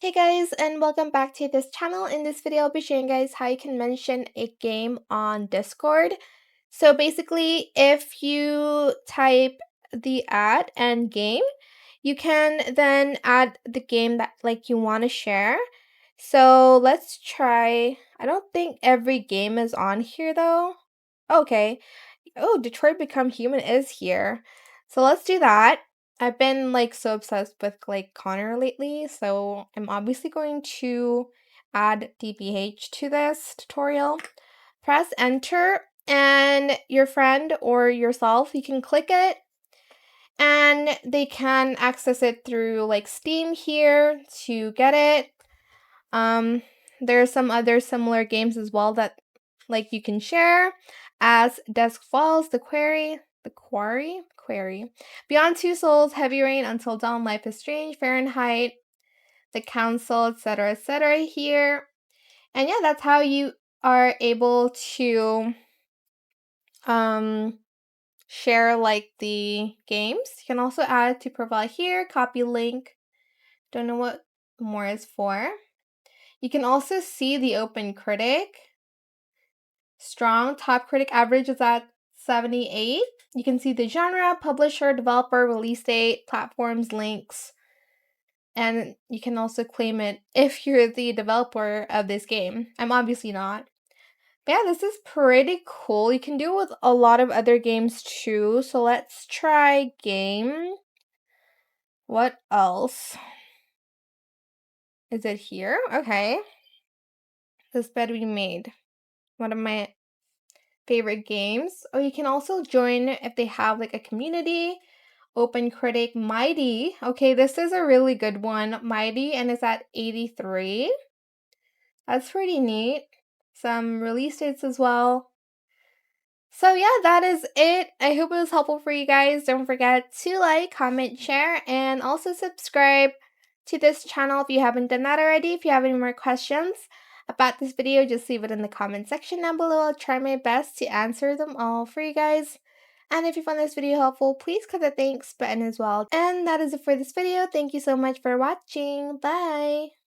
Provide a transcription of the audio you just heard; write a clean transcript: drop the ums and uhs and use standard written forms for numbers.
Hey guys, and welcome back to this channel. In this video, I'll be showing you guys how you can mention a game on Discord. So basically, if you type the ad and game, you can then add the game that you want to share. So let's try. I don't think every game is on here though. Okay. Oh, Detroit Become Human is here. So let's do that. I've been so obsessed with Connor lately, so I'm obviously going to add DBH to this tutorial. Press enter and your friend or yourself, you can click it and they can access it through Steam here to get it. There are some other similar games as well that you can share as Dusk Falls, Quarry, Beyond Two Souls, Heavy Rain, Until Dawn, Life is Strange, Fahrenheit, The Council, etc., here. And yeah, that's how you are able to share the games. You can also add to profile here, copy link. Don't know what more is for. You can also see the Open Critic. Strong top critic average is at 78. You can see the genre, publisher, developer, release date, platforms, links, and you can also claim it if you're the developer of this game. I'm obviously not. But yeah, this is pretty cool. You can do it with a lot of other games too. So let's try game. What else? Is it here? Okay. This better be made. One of my favorite games. Oh, you can also join if they have a community. Open Critic Mighty. Okay, this is a really good one. Mighty, and it's at 83. That's pretty neat. Some release dates as well. So yeah, that is it. I hope it was helpful for you guys. Don't forget to like, comment, share, and also subscribe to this channel if you haven't done that already. If you have any more questions about this video, just leave it in the comment section down below. I'll try my best to answer them all for you guys. And if you found this video helpful, please click the thanks button as well. And that is it for this video. Thank you so much for watching. Bye!